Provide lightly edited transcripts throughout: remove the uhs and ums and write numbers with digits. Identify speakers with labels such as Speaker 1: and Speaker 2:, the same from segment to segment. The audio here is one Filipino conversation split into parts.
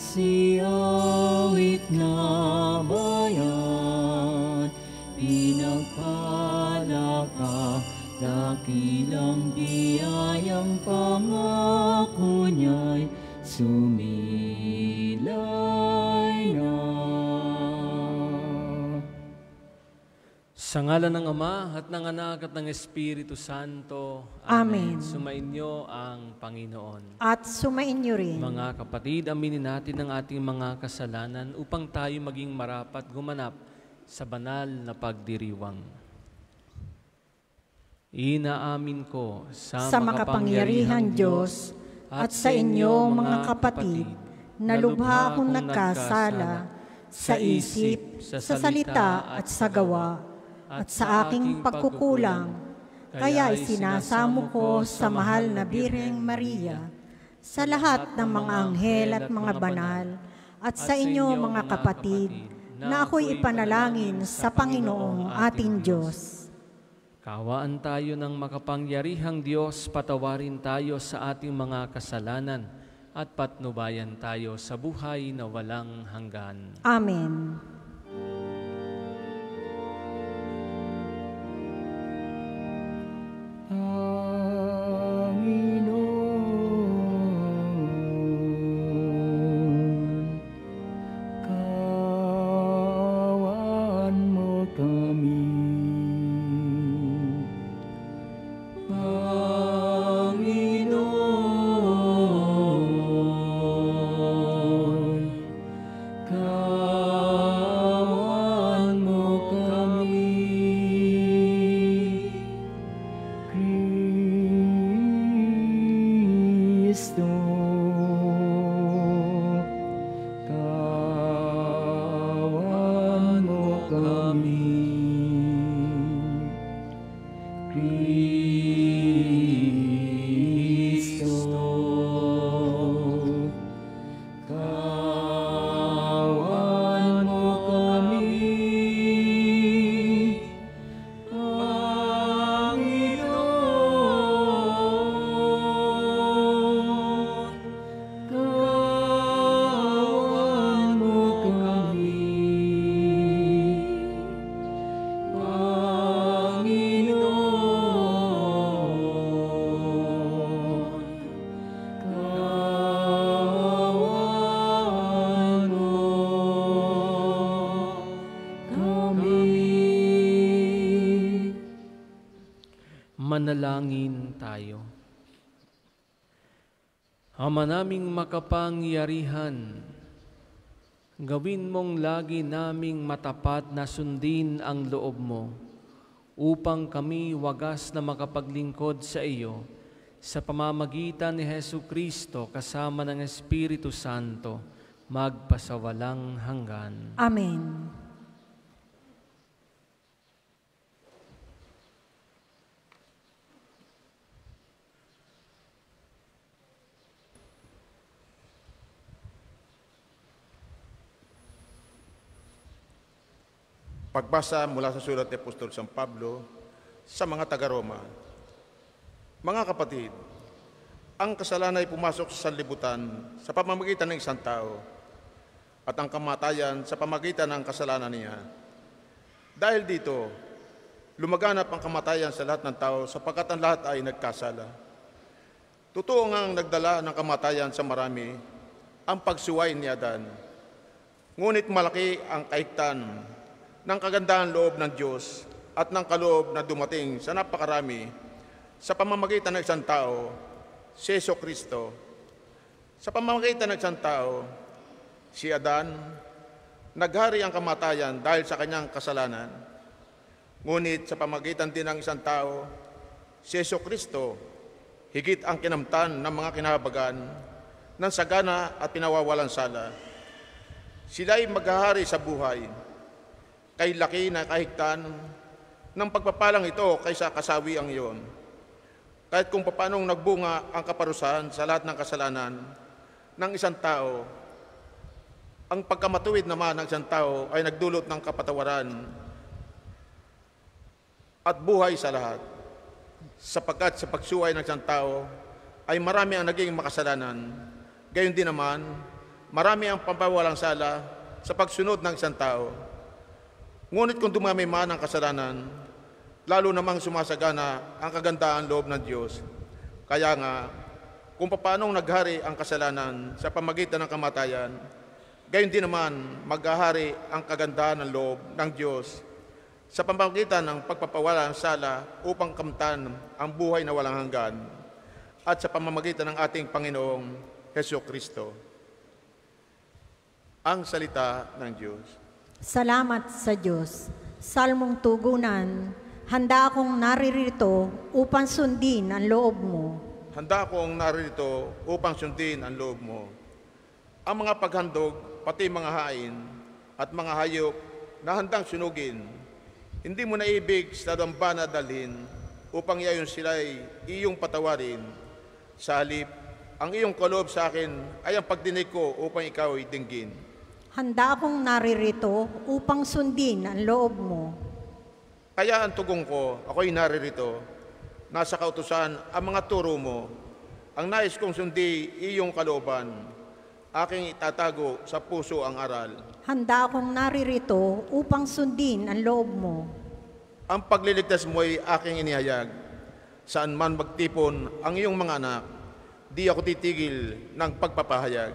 Speaker 1: siawit na bayan, pinagpala ka, dakilang biyayang pangako niya'y sumilay na.
Speaker 2: Sa ngalan ng Ama at ng Anak at ng Espiritu Santo.
Speaker 3: Amen.
Speaker 2: Sumainyo ang Panginoon.
Speaker 3: At sumainyo rin.
Speaker 2: Mga kapatid, aminin natin ang ating mga kasalanan upang tayo maging marapat gumanap sa banal na pagdiriwang. Inaamin ko sa
Speaker 3: makapangyarihan Diyos at sa inyo mga kapatid na lubha akong nagkasala sa isip, sa salita at sa gawa, at sa aking pagkukulang, kaya isinasamo ko sa mahal na Birheng Maria, sa lahat ng mga anghel at mga banal, at sa inyo mga kapatid, na ako'y ipanalangin sa Panginoong ating Diyos.
Speaker 2: Kawaan tayo ng makapangyarihang Diyos, patawarin tayo sa ating mga kasalanan, at patnubayan tayo sa buhay na walang hanggan.
Speaker 3: Amen.
Speaker 2: Manalangin tayo. Ama naming makapangyarihan, gawin mong lagi naming matapat na sundin ang loob mo upang kami wagas na makapaglingkod sa iyo sa pamamagitan ni Jesucristo kasama ng Espiritu Santo magpasawalang hanggan.
Speaker 3: Amen.
Speaker 4: Pagbasa mula sa sulat ni Apostol San Pablo sa mga taga-Roma. Mga kapatid, ang kasalanan ay pumasok sa sanlibutan sa pamamagitan ng isang tao at ang kamatayan sa pamamagitan ng kasalanan niya. Dahil dito, lumaganap ang kamatayan sa lahat ng tao sapagkat ang lahat ay nagkasala. Totoo ngang nagdala ng kamatayan sa marami ang pagsuway ni Adan. Ngunit malaki ang kaigtan ng kagandahan loob ng Diyos at ng kaloob na dumating sa napakarami sa pamamagitan ng isang tao, si Jesucristo. Sa pamamagitan ng isang tao, si Adan, naghari ang kamatayan dahil sa kanyang kasalanan. Ngunit sa pamamagitan din ng isang tao, si Jesucristo, higit ang kinamtan ng mga kinahabagan ng sagana at pinawawalang sala. Sila'y maghahari sa buhay, kay laki na kahigtan ng pagpapalang ito kaysa kasawiang iyon. Kahit kung paanong nagbunga ang kaparusahan sa lahat ng kasalanan ng isang tao, ang pagkamatuwid naman ng isang tao ay nagdulot ng kapatawaran at buhay sa lahat. Sapagkat sa pagsuway ng isang tao ay marami ang naging makasalanan. Gayon din naman, marami ang pampawalang sala sa pagsunod ng isang tao. Ngunit kung dumami man ang kasalanan, lalo namang sumasagana ang kagandahan loob ng Diyos. Kaya nga, kung paanong naghari ang kasalanan sa pamagitan ng kamatayan, gayon din naman maghahari ang kagandahan ng loob ng Diyos sa pamamagitan ng pagpapawala ng sala upang kamtan ang buhay na walang hanggan at sa pamamagitan ng ating Panginoong Hesukristo. Ang salita ng Diyos.
Speaker 3: Salamat sa Diyos. Salmong tugunan, handa akong naririto upang sundin ang loob mo.
Speaker 4: Handa akong naririto upang sundin ang loob mo. Ang mga paghandog, pati mga hain at mga hayop na handang sunugin, hindi mo naibig sa dambana dalhin upang yayon sila'y iyong patawarin. Sa halip, ang iyong kaloob sa akin ay ang pagdinig ko upang ikaw ay dinggin.
Speaker 3: Handa akong naririto upang sundin ang loob mo.
Speaker 4: Kaya ang tugong ko, ako'y naririto. Nasa kautusan ang mga turo mo. Ang nais kong sundi iyong kalooban. Aking itatago sa puso ang aral.
Speaker 3: Handa akong naririto upang sundin ang loob mo.
Speaker 4: Ang pagliligtas mo'y aking inihayag. Saan man magtipon ang iyong mga anak, di ako titigil ng pagpapahayag.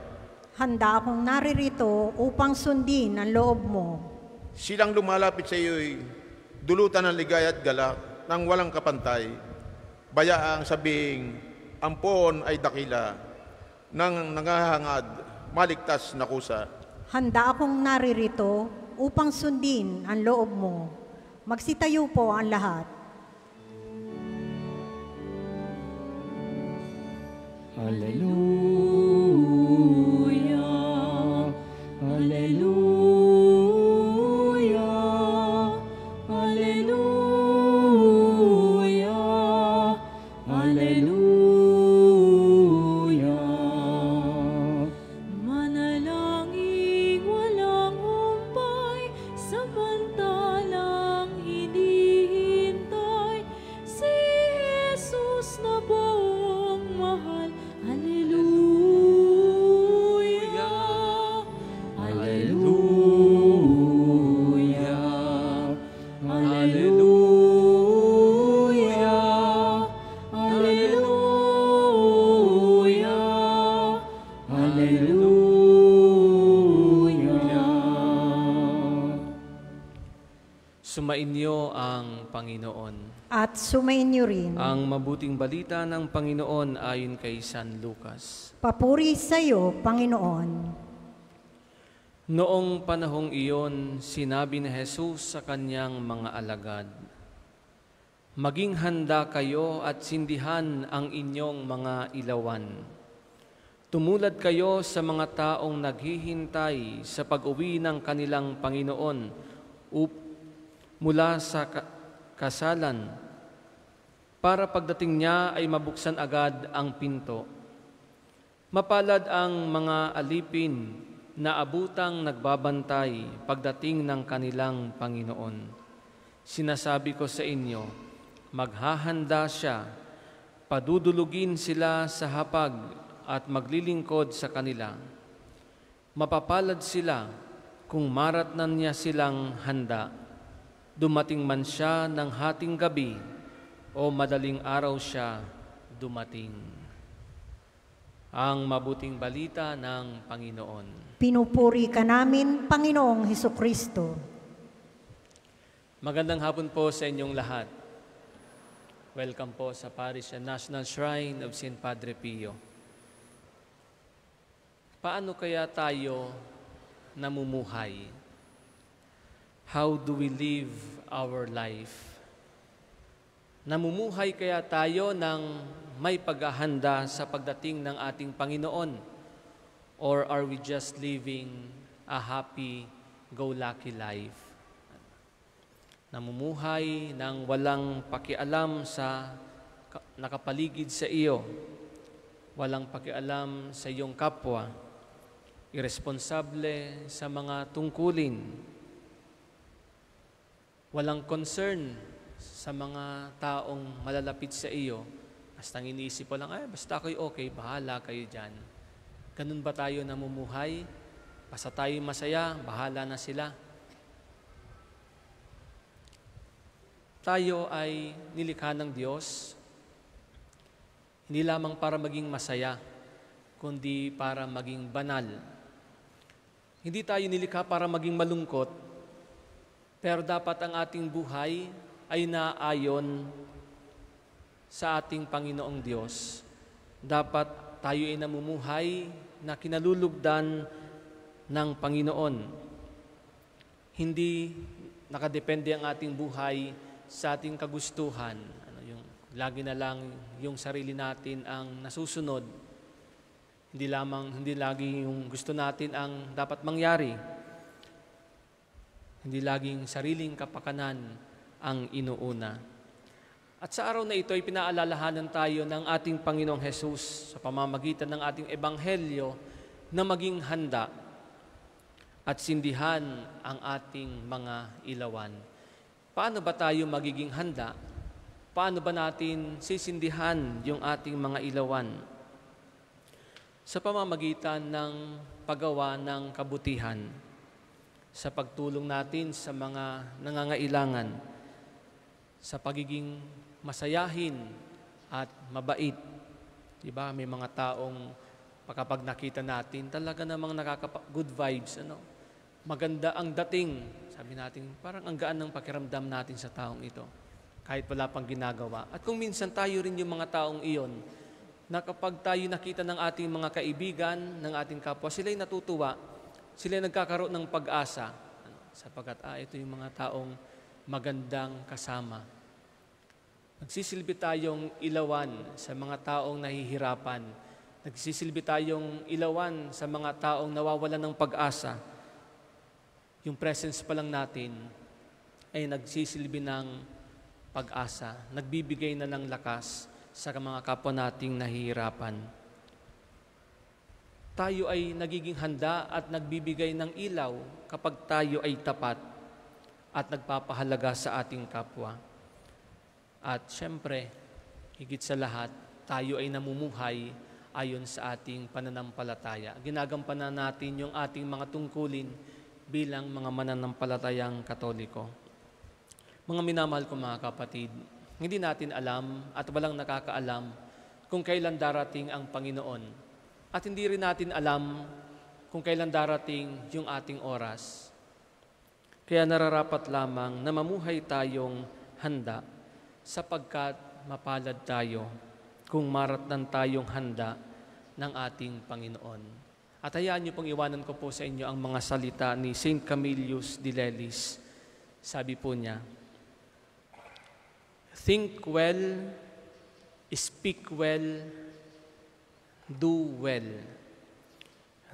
Speaker 3: Handa akong naririto upang sundin ang loob mo.
Speaker 4: Silang lumalapit sa iyo'y dulutan ng ligaya at galak ng walang kapantay. Bayaang sabing, ang poon ay dakila, nang nangahangad, maligtas na kusa.
Speaker 3: Handa akong naririto upang sundin ang loob mo. Magsitayo po ang lahat.
Speaker 1: Hallelujah, Hallelujah, Hallelujah, Hallelujah.
Speaker 5: Manalangin walang humpay, samantalang hinihintay si Jesus na buong mahal. Hallelujah,
Speaker 1: Hallelujah, Hallelujah, Hallelujah, Hallelujah.
Speaker 2: Sumainyo ang Panginoon.
Speaker 3: At sumainyo rin.
Speaker 2: Ang mabuting balita ng Panginoon ayon kay San Lucas.
Speaker 3: Papuri sa iyo, Panginoon.
Speaker 2: Noong panahong iyon, sinabi ni Jesus sa kanyang mga alagad, "Maging handa kayo at sindihan ang inyong mga ilawan. Tumulad kayo sa mga taong naghihintay sa pag-uwi ng kanilang Panginoon mula sa kasalan, para pagdating niya ay mabuksan agad ang pinto. Mapalad ang mga alipin na abutang nagbabantay pagdating ng kanilang Panginoon. Sinasabi ko sa inyo, maghahanda siya, padudulugin sila sa hapag at maglilingkod sa kanila. Mapapalad sila kung maratnan niya silang handa. Dumating man siya ng hating gabi o madaling araw siya dumating." Ang mabuting balita ng Panginoon.
Speaker 3: Pinupuri ka namin, Panginoong Hesukristo.
Speaker 2: Magandang hapon po sa inyong lahat. Welcome po sa Parish and National Shrine of St. Padre Pio. Paano kaya tayo namumuhay? How do we live our life? Namumuhay kaya tayo ng may paghahanda sa pagdating ng ating Panginoon? Or are we just living a happy-go-lucky life? Namumuhay ng walang pakialam sa nakapaligid sa iyo, walang pakialam sa iyong kapwa, irresponsable sa mga tungkulin, walang concern sa mga taong malalapit sa iyo, basta iniisip mo lang, basta ako'y okay, bahala kayo dyan. Ganun ba tayo namumuhay? Basta tayo masaya, bahala na sila. Tayo ay nilikha ng Diyos, hindi lamang para maging masaya, kundi para maging banal. Hindi tayo nilikha para maging malungkot, pero dapat ang ating buhay ay naayon sa ating Panginoong Diyos. Dapat tayo ay namumuhay na kinalulugdan ng Panginoon. Hindi nakadepende ang ating buhay sa ating kagustuhan. Lagi na lang yung sarili natin ang nasusunod. Hindi lagi yung gusto natin ang dapat mangyari. Hindi laging sariling kapakanan ang inuuna. At sa araw na ito ay pinaalalahanan tayo ng ating Panginoong Hesus sa pamamagitan ng ating Ebanghelyo na maging handa at sindihan ang ating mga ilawan. Paano ba tayo magiging handa? Paano ba natin sisindihan yung ating mga ilawan? Sa pamamagitan ng paggawa ng kabutihan, sa pagtulong natin sa mga nangangailangan, sa pagiging masayahin at mabait. Diba? May mga taong kapag nakita natin, talaga namang good vibes. Maganda ang dating. Sabi natin, parang ang gaan ng pakiramdam natin sa taong ito, kahit wala pang ginagawa. At kung minsan tayo rin yung mga taong iyon, na kapag tayo nakita ng ating mga kaibigan, ng ating kapwa, sila'y natutuwa, sila'y nagkakaroon ng pag-asa, sapagkat ito yung mga taong magandang kasama. Nagsisilbi tayong ilawan sa mga taong nahihirapan. Nagsisilbi tayong ilawan sa mga taong nawawalan ng pag-asa. Yung presence pa lang natin ay nagsisilbi ng pag-asa, nagbibigay na ng lakas sa mga kapwa nating nahihirapan. Tayo ay nagiging handa at nagbibigay ng ilaw kapag tayo ay tapat at nagpapahalaga sa ating kapwa. At syempre, higit sa lahat, tayo ay namumuhay ayon sa ating pananampalataya. Ginagampanan natin yung ating mga tungkulin bilang mga mananampalatayang Katoliko. Mga minamahal ko mga kapatid, hindi natin alam at walang nakakaalam kung kailan darating ang Panginoon. At hindi rin natin alam kung kailan darating yung ating oras. Kaya nararapat lamang na mamuhay tayong handa sapagkat mapalad tayo kung maratnan tayong handa ng ating Panginoon. At hayaan niyo pong iwanan ko po sa inyo ang mga salita ni St. Camillus de Lelis. Sabi po niya, think well, speak well, do well.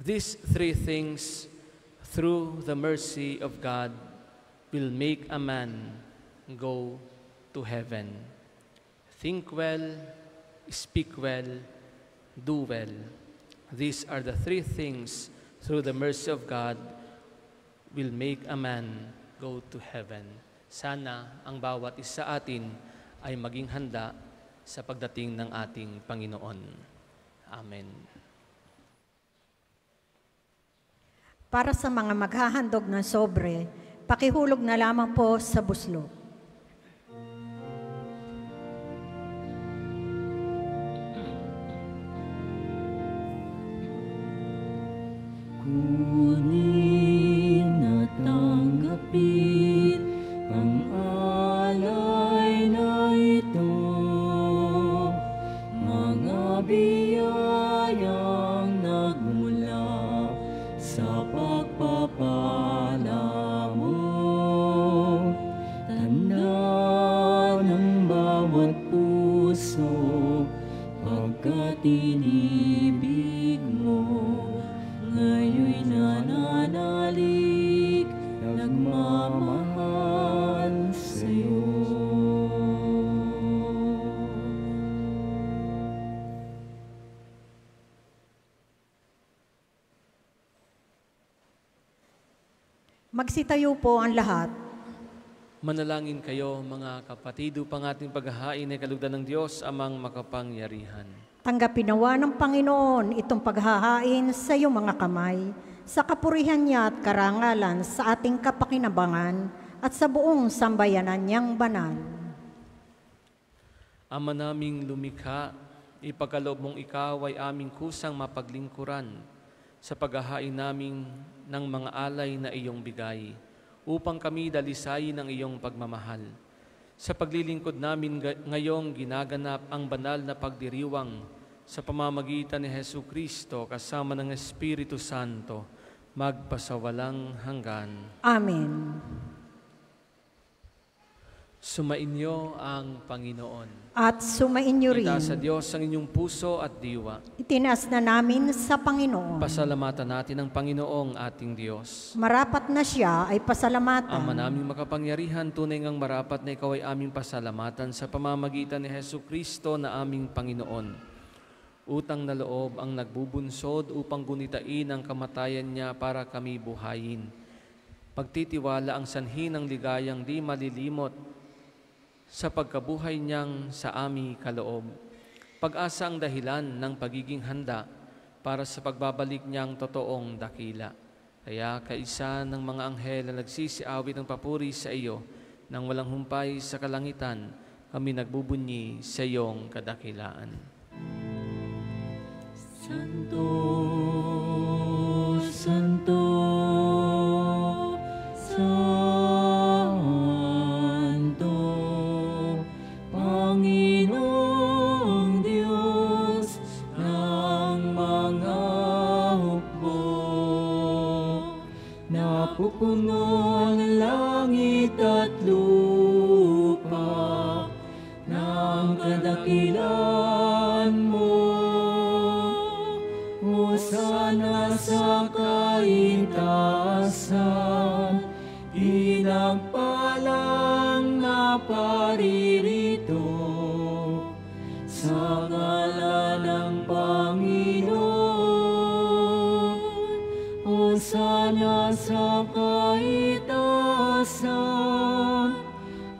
Speaker 2: These three things, through the mercy of God, will make a man go to heaven. Think well, speak well, do well. These are the three things, through the mercy of God, will make a man go to heaven. Sana ang bawat isa atin ay maging handa sa pagdating ng ating Panginoon. Amen.
Speaker 3: Para sa mga maghahandog ng sobre, pakihulog na lamang po sa buslo.
Speaker 1: Kunin at tanggapin ang alay na ito, mga biyayang nagmula sa pagpapala mo. Tanda ng bawat puso pagkat inibig mo. Ngayon'y nananalig, nagmamahal sa'yo.
Speaker 3: Magsitayo po ang lahat.
Speaker 2: Manalangin kayo mga kapatid upang ating paghahain ay kalugdan ng Diyos amang makapangyarihan.
Speaker 3: Tanggapin nawa ng Panginoon itong paghahain sa iyong mga kamay, sa kapurihan niya at karangalan sa ating kapakinabangan at sa buong sambayanan niyang banal.
Speaker 2: Ama naming lumikha, ipagkaloob mong ikaw ay aming kusang mapaglingkuran sa paghahain namin ng mga alay na iyong bigay, upang kami dalisayin ng iyong pagmamahal. Sa paglilingkod namin ngayong ginaganap ang banal na pagdiriwang sa pamamagitan ni Hesu Kristo kasama ng Espiritu Santo, magpasawalang hanggan.
Speaker 3: Amen.
Speaker 2: Sumainyo ang Panginoon.
Speaker 3: At sumainyo rin.
Speaker 2: Itaas sa Diyos ang inyong puso at diwa.
Speaker 3: Itinaas na namin sa Panginoon.
Speaker 2: Pasalamatan natin ang Panginoong ating Diyos.
Speaker 3: Marapat na siya ay pasalamatan.
Speaker 2: Ama naming makapangyarihan, tunay ngang marapat na ikaw ay aming pasalamatan sa pamamagitan ni Hesu Kristo na aming Panginoon. Utang na loob ang nagbubunsod upang gunitain ang kamatayan niya para kami buhayin. Pagtitiwala ang sanhi ng ligayang di malilimot sa pagkabuhay niyang sa aming kaloob. Pag-asa ang dahilan ng pagiging handa para sa pagbabalik niyang totoong dakila. Kaya kaisa ng mga anghel na nagsisiawit ng papuri sa iyo, nang walang humpay sa kalangitan, kami nagbubunyi sa iyong kadakilaan.
Speaker 1: Santo, Santo, Santo, Panginoong Diyos ng mga hukbo, napupuno ang langit at lupa ng kadakilan mo. Hosana sa kaitaasan, pinagpalang na paririto sa ngalan ng Panginoon. Hosana sa kaitaasan,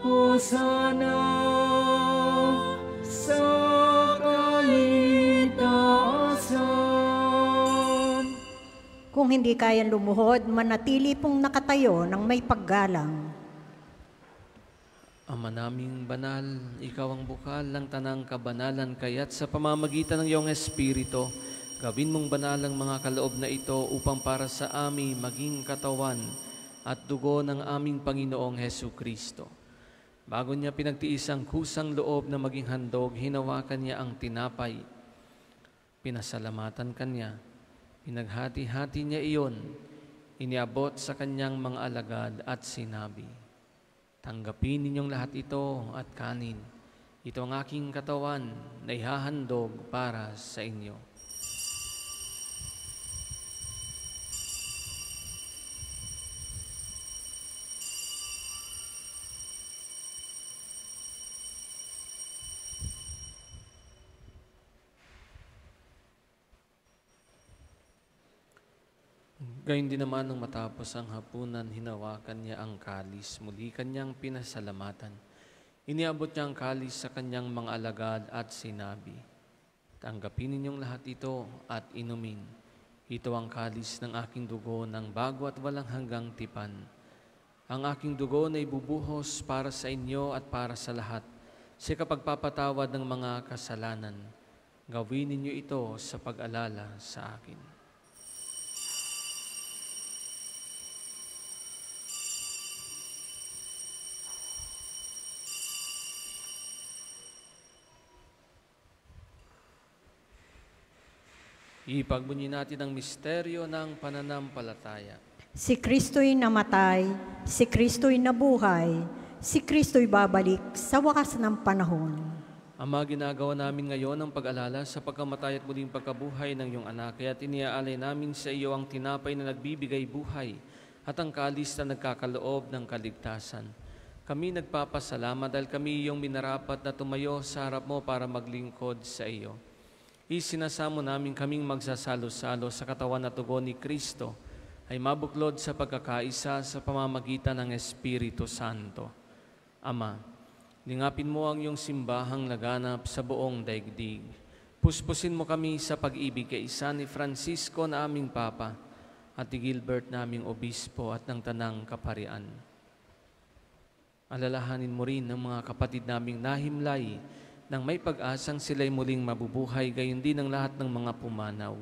Speaker 1: Hosana sa kaitaasan.
Speaker 3: Kung hindi kayang lumuhod, manatili pong nakatayo ng may paggalang.
Speaker 2: Ama naming banal, ikaw ang bukal ng tanang kabanalan, kaya't sa pamamagitan ng iyong Espiritu, gawin mong banal ang mga kaloob na ito upang para sa amin maging katawan at dugo ng aming Panginoong Hesu Kristo. Bago niya pinagtiis ang kusang loob na maging handog, hinawakan niya ang tinapay. Pinasalamatan kanya. Pinaghati-hati niya iyon, iniabot sa kanyang mga alagad at sinabi, tanggapin ninyong lahat ito at kanin. Ito ang aking katawan na ihahandog para sa inyo. Gayun din naman nung matapos ang hapunan, hinawakan niya ang kalis. Muli kanyang pinasalamatan. Iniabot niya ang kalis sa kanyang mga alagad at sinabi, tanggapin ninyong lahat ito at inumin. Ito ang kalis ng aking dugo ng bago at walang hanggang tipan. Ang aking dugo na ibubuhos para sa inyo at para sa lahat sa kapagpapatawad ng mga kasalanan. Gawin ninyo ito sa pag-alala sa akin. Ipagbunyi natin ang misteryo ng pananampalataya.
Speaker 3: Si Kristo'y namatay, si Kristo'y nabuhay, si Kristo'y babalik sa wakas ng panahon.
Speaker 2: Ama, ginagawa namin ngayon ang pag-alala sa pagkamatay at muling pagkabuhay ng iyong anak, kaya iniaalay namin sa iyo ang tinapay na nagbibigay buhay at ang kalis na nagkakaloob ng kaligtasan. Kami nagpapasalamat dahil kami iyong minarapat na tumayo sa harap mo para maglingkod sa iyo. Isinasamo namin kaming magsasalo-salo sa katawan at dugo ni Kristo ay mabuklod sa pagkakaisa sa pamamagitan ng Espiritu Santo. Ama, lingapin mo ang iyong simbahang laganap sa buong daigdig. Puspusin mo kami sa pag-ibig kay isa ni Francisco na aming Papa at ni Gilbert naming Obispo at ng Tanang Kaparian. Alalahanin mo rin ng mga kapatid naming nahimlay nang may pag-asang sila'y muling mabubuhay, gayon din ang lahat ng mga pumanaw.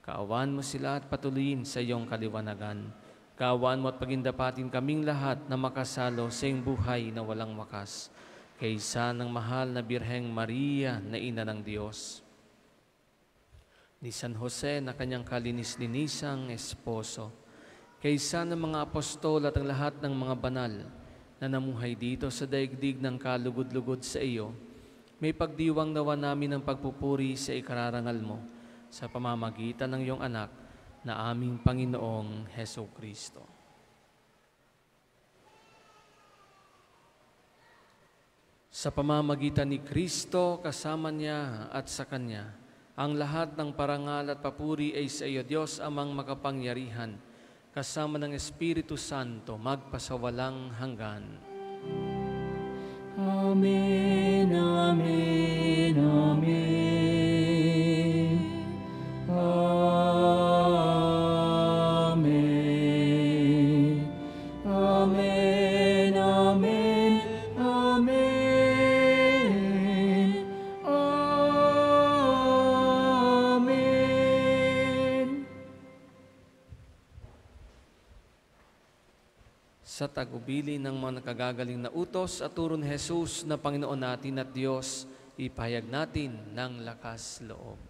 Speaker 2: Kaawaan mo sila at patuloyin sa iyong kaliwanagan. Kaawaan mo at pagindapatin kaming lahat na makasalo sa iyong buhay na walang wakas. Kaysa ng mahal na Birheng Maria na Ina ng Diyos, ni San Jose na kanyang kalinis-linisang esposo, kaysa ng mga apostol at ang lahat ng mga banal na namuhay dito sa daigdig ng kalugod-lugod sa iyo, may pagdiwang nawa namin ng pagpupuri sa ikararangal mo sa pamamagitan ng iyong anak na aming Panginoong Hesukristo. Sa pamamagitan ni Kristo, kasama niya at sa Kanya, ang lahat ng parangal at papuri ay sa iyo, Diyos Amang makapangyarihan, kasama ng Espiritu Santo, magpasawalang hanggan.
Speaker 1: Amen, amen, amen. Amen. Amen, amen, amen. Amen.
Speaker 2: Sa tagubili ng mga nakagagaling na utos at turo ni Jesus na Panginoon natin at Diyos, ipahayag natin ng lakas loob.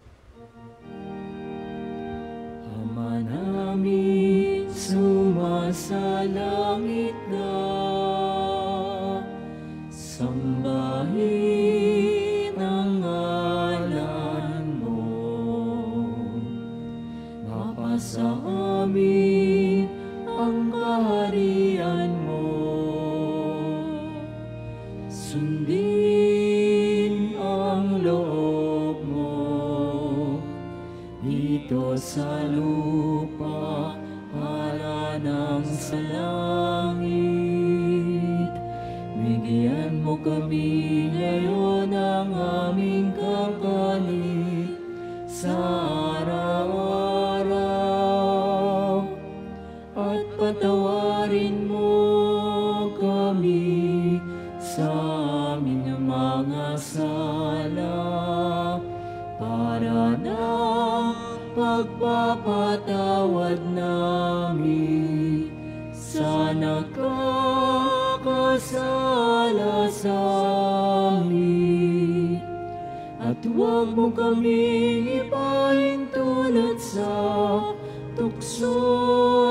Speaker 1: Ama namin, sumasalangit ka, sambahin ang ngalan mo, mapasa amin ang kaharian mo, sundin ang loob mo dito sa lupa para ng sa langit. Bigyan mo kami ngayon ng aming kakanin sa araw-araw, at patawarin mo kami sa aming mga sala, para ng pagpapatawad namin sa nakakasala sa amin. At huwag mo kaming ipahintulot sa tukso,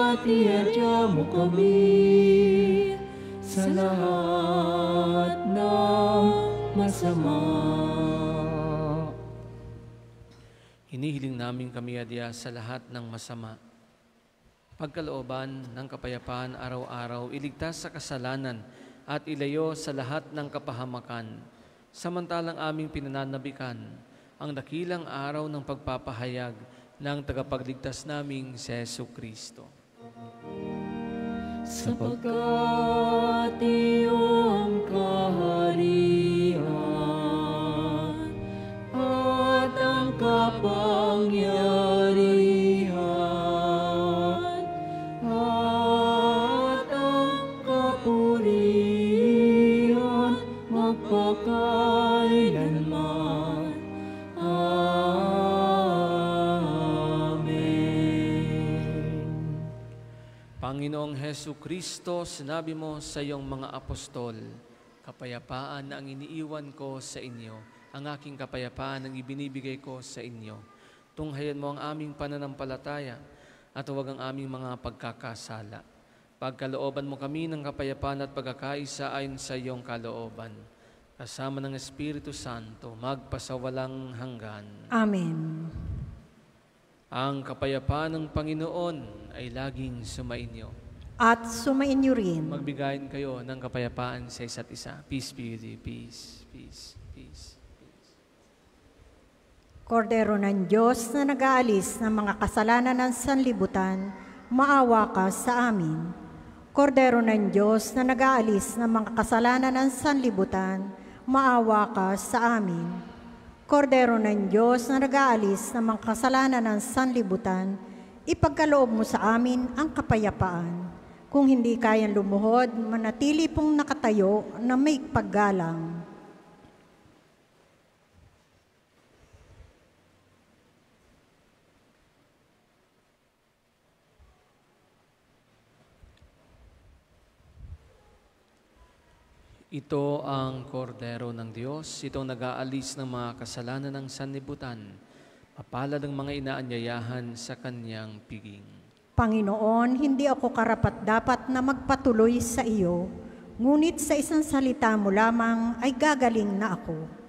Speaker 1: at iadya mo kami sa lahat ng masama.
Speaker 2: Hinihiling namin kami adya sa lahat ng masama. Pagkalooban ng kapayapaan araw-araw, iligtas sa kasalanan at ilayo sa lahat ng kapahamakan. Samantalang aming pinananabikan ang dakilang araw ng pagpapahayag ng tagapagligtas naming si Jesucristo.
Speaker 1: Sapagkat iyong kaharian at ang kapangyarihan at ang kapurihan magpakailanman.
Speaker 2: Panginoong Hesukristo, sinabi mo sa iyong mga apostol, kapayapaan na ang iniiwan ko sa inyo, ang aking kapayapaan ang ibinibigay ko sa inyo. Tunghayan mo ang aming pananampalataya at huwag ang aming mga pagkakasala. Pagkalooban mo kami ng kapayapaan at pagkakaisa ayon sa iyong kalooban. Kasama ng Espiritu Santo, magpasawalang hanggan.
Speaker 3: Amen.
Speaker 2: Ang kapayapaan ng Panginoon ay laging sumainyo.
Speaker 3: At sumainyo rin.
Speaker 2: Magbigayin kayo ng kapayapaan sa isa't isa. Peace be with you. Peace, peace, peace, peace.
Speaker 3: Kordero ng Diyos na nag-aalis ng mga kasalanan ng sanlibutan, maawa ka sa amin. Kordero ng Diyos na nag-aalis ng mga kasalanan ng sanlibutan, maawa ka sa amin. Kordero ng Diyos na nag-aalis ng mga kasalanan ng sanlibutan, ipagkaloob mo sa amin ang kapayapaan. Kung hindi kayang lumuhod, manatili pong nakatayo na may paggalang.
Speaker 2: Ito ang kordero ng Diyos, itong nag-aalis ng mga kasalanan ng sanlibutan. Mapalad ang mga inaanyayahan sa kanyang piging.
Speaker 3: Panginoon, hindi ako karapat-dapat na magpatuloy sa iyo, ngunit sa isang salita mo lamang ay gagaling na ako.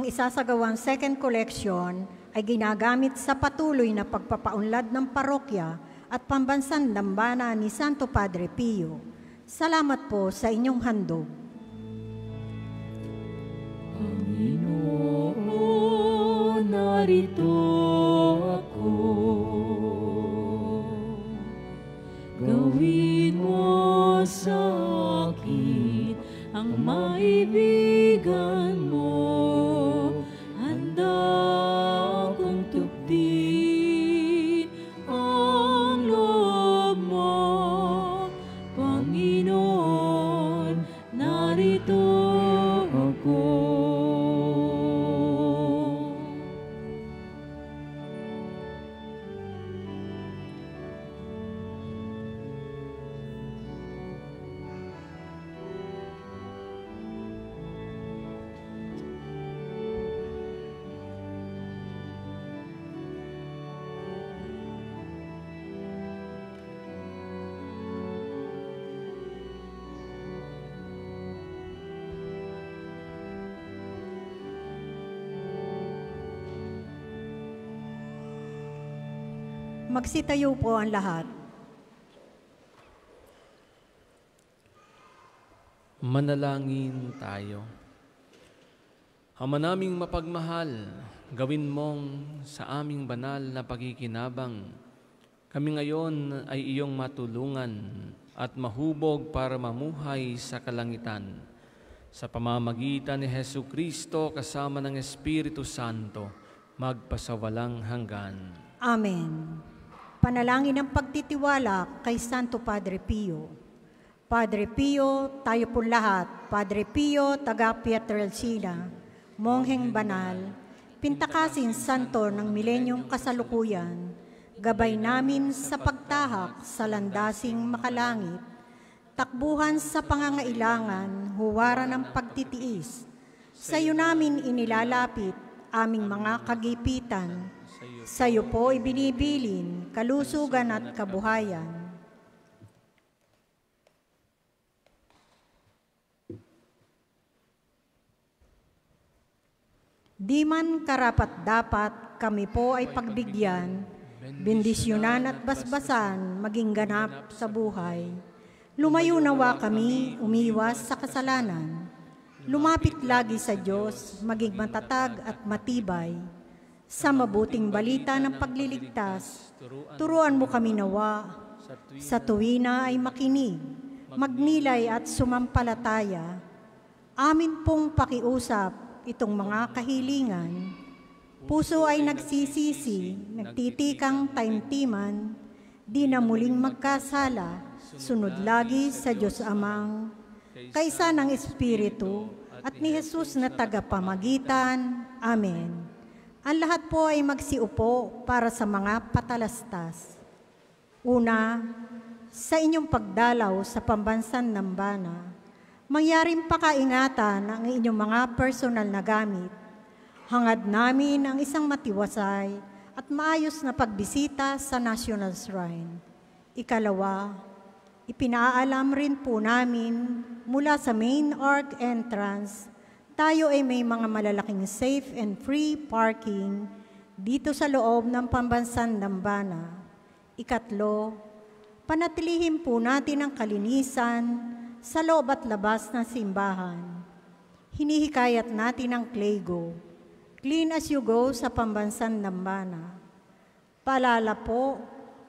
Speaker 3: Isasagawang second collection ay ginagamit sa patuloy na pagpapaunlad ng parokya at pambansang dambana ni Santo Padre Pio. Salamat po sa inyong handog.
Speaker 1: Panginoon, narito ako. Gawin mo sa akin ang maibigan mo.
Speaker 3: Magsitayo po ang lahat.
Speaker 2: Manalangin tayo. Ama naming mapagmahal, gawin mong sa aming banal na pagkikinabang, kami ngayon ay iyong matulungan at mahubog para mamuhay sa kalangitan. Sa pamamagitan ni Jesucristo kasama ng Espiritu Santo, magpasawalang hanggan.
Speaker 3: Amen. Panalangin ng pagtitiwala kay Santo Padre Pio. Padre Pio, tayo po lahat, Padre Pio, taga Pietrelcina, Mongheng Banal, Pintakasin Santo ng Milenyong Kasalukuyan, gabay namin sa pagtahak sa landasing makalangit, takbuhan sa pangangailangan, huwaran ng pagtitiis. Sa iyo namin inilalapit aming mga kagipitan. Sa iyo po ibinibilin kalusugan at kabuhayan. Di man karapat-dapat kami po ay pagbigyan, bendisyonan at basbasan maging ganap sa buhay. Lumayo nawa kami, umiwas sa kasalanan. Lumapit lagi sa Diyos, maging matatag at matibay. Sa mabuting balita ng pagliligtas, turuan mo kami nawa. Sa tuwina ay makinig, magnilay at sumampalataya. Amin pong pakiusap itong mga kahilingan. Puso ay nagsisisi, nagtitikang taimtiman, di na muling magkasala, sunod lagi sa Diyos Amang, kaisa ng Espiritu, at ni Jesus na tagapamagitan. Amen. Ang lahat po ay magsiupo para sa mga patalastas. Una, sa inyong pagdalaw sa pambansang Nambana, mangyaring pakaingatan ang inyong mga personal na gamit. Hangad namin ang isang matiwasay at maayos na pagbisita sa National Shrine. Ikalawa, ipinaalam rin po namin mula sa main arch entrance, tayo ay may mga malalaking safe and free parking dito sa loob ng pambansang Nambana. Ikatlo, panatilihin po natin ang kalinisan sa loob at labas ng simbahan. Hinihikayat natin ang Clego, clean as you go sa pambansang Nambana. Paalala po,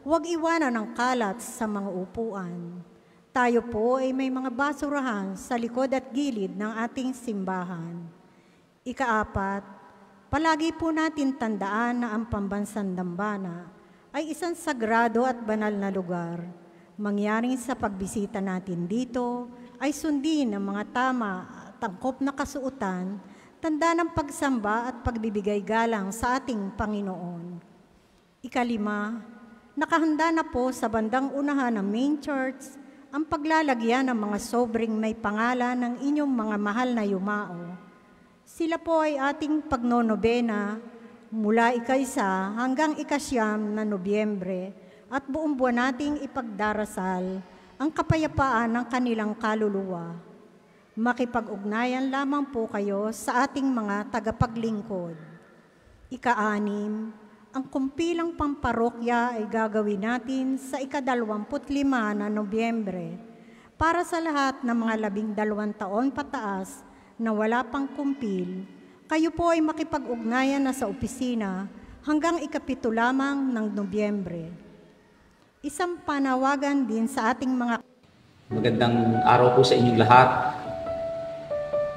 Speaker 3: huwag iwanan ang kalat sa mga upuan. Tayo po ay may mga basurahan sa likod at gilid ng ating simbahan. Ikaapat, palagi po natin tandaan na ang pambansang Nambana ay isang sagrado at banal na lugar. Mangyaring sa pagbisita natin dito ay sundin ang mga tama at angkop na kasuotan, tanda ng pagsamba at pagbibigay galang sa ating Panginoon. Ikalima, nakahanda na po sa bandang unahan ng main church ang paglalagyan ng mga sobring may pangalan ng inyong mga mahal na yumao. Sila po ay ating pagnonobena mula ika-1 hanggang ika-9 na Nobyembre, at buong buwan nating ipagdarasal ang kapayapaan ng kanilang kaluluwa. Makipag-ugnayan lamang po kayo sa ating mga tagapaglingkod. Ika-6, ang kumpilang pamparokya ay gagawin natin sa ika-25 na Nobyembre para sa lahat ng mga 12 taon pataas na wala pang kumpil. Kayo po ay makipag-ugnayan na sa opisina hanggang ika-7 lamang ng Nobyembre. Isang panawagan din sa ating mga...
Speaker 6: Magandang araw po sa inyong lahat.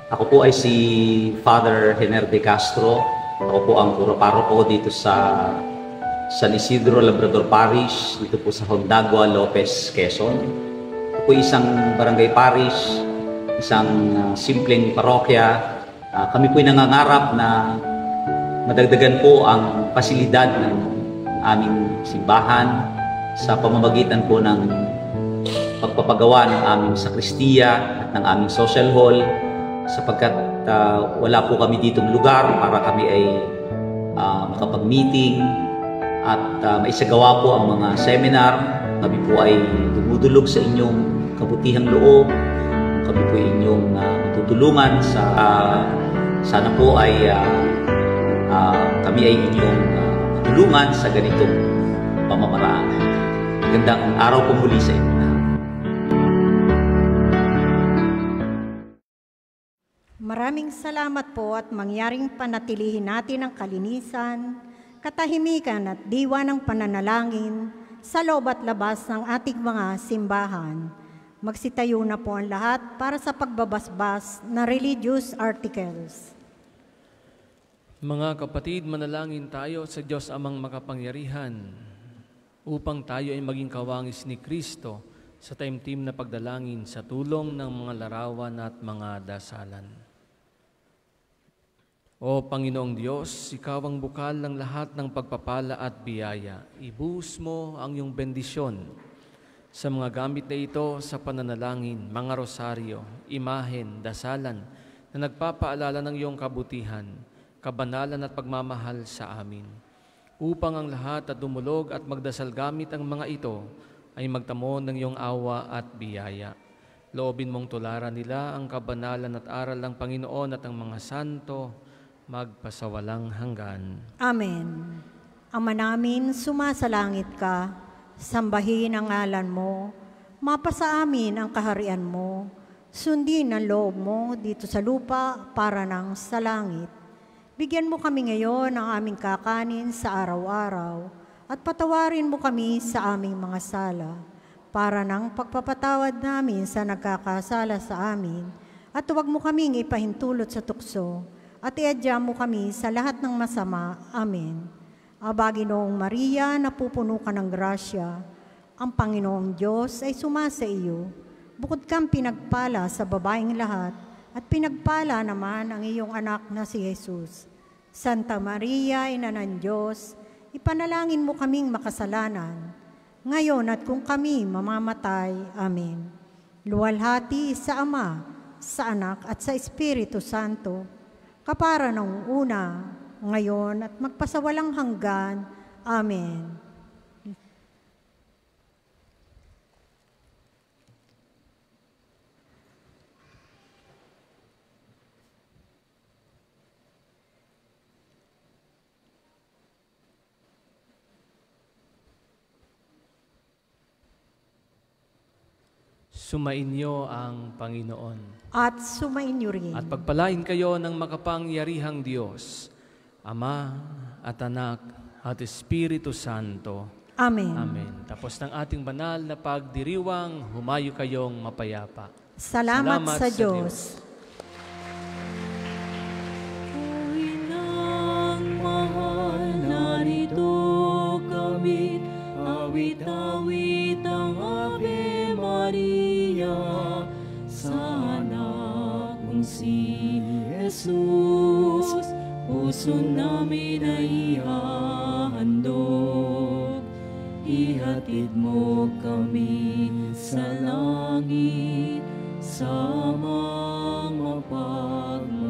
Speaker 6: Ako po ay si Father Hener de Castro. Ako po ang puro paroko dito sa San Isidro Labrador Parish, dito po sa Hondagua, Lopez, Quezon. Ako po isang barangay parish, isang simpleng parokya. Kami po ay nangangarap na madagdagan po ang pasilidad ng aming simbahan sa pamamagitan po ng pagpapagawa ng aming sakristiya at ng aming social hall, sapagkat wala po kami ditong lugar para kami ay makapag-meeting at maisagawa po ang mga seminar. Kami po ay dumudulog sa inyong kabutihang loob. Kami po ay inyong matutulungan sa sana po ay kami ay inyong matulungan sa ganitong pamamaraan. Magandang araw po muli sa inyo.
Speaker 3: Maraming salamat po at mangyaring panatilihin natin ang kalinisan, katahimikan at diwa ng pananalangin sa loob at labas ng ating mga simbahan. Magsitayo na po ang lahat para sa pagbabasbas ng religious articles.
Speaker 2: Mga kapatid, manalangin tayo sa Diyos Amang makapangyarihan upang tayo ay maging kawangis ni Kristo sa taimtim na pagdalangin sa tulong ng mga larawan at mga dasalan. O Panginoong Diyos, Ikaw ang bukal ng lahat ng pagpapala at biyaya. Ibuhos mo ang iyong bendisyon sa mga gamit na ito sa pananalangin, mga rosaryo, imahen, dasalan na nagpapaalala ng iyong kabutihan, kabanalan at pagmamahal sa amin. Upang ang lahat at dumulog at magdasal gamit ang mga ito ay magtamo ng iyong awa at biyaya. Loobin mong tularan nila ang kabanalan at aral ng Panginoon at ang mga santo magpasawalang hanggan.
Speaker 3: Amen. Ama namin, sumasalangit ka, sambahin ang ngalan mo, mapasa amin ang kaharian mo, sundin ang loob mo dito sa lupa para nang sa langit. Bigyan mo kami ngayon ng aming kakanin sa araw-araw at patawarin mo kami sa aming mga sala para nang pagpapatawad namin sa nagkakasala sa amin at huwag mo kaming ipahintulot sa tukso at iadya mo kami sa lahat ng masama. Amen. Aba, Ginoong Maria, napupuno ka ng grasya, ang Panginoong Diyos ay sumasa iyo. Bukod kang pinagpala sa babaeng lahat, at pinagpala naman ang iyong anak na si Jesus. Santa Maria, Ina ng Diyos, ipanalangin mo kaming makasalanan, ngayon at kung kami mamamatay. Amen. Luwalhati sa Ama, sa Anak at sa Espiritu Santo, kapara ng una, ngayon at magpasawalang hanggan. Amen.
Speaker 2: Sumainyo ang Panginoon.
Speaker 3: At sumainyo rin.
Speaker 2: At pagpalain kayo ng makapangyarihang Diyos, Ama at Anak at Espiritu Santo.
Speaker 3: Amen.
Speaker 2: Amen. Tapos ng ating banal na pagdiriwang, humayo kayong mapayapa.
Speaker 3: Salamat sa Diyos.
Speaker 5: O Inang mahal, narito kami, awit-awit ang Ave Maria, sa anak mong si Jesus, puso namin ay ihahandog. Ihatid mo kami sa langit, sa mga mapagmahal.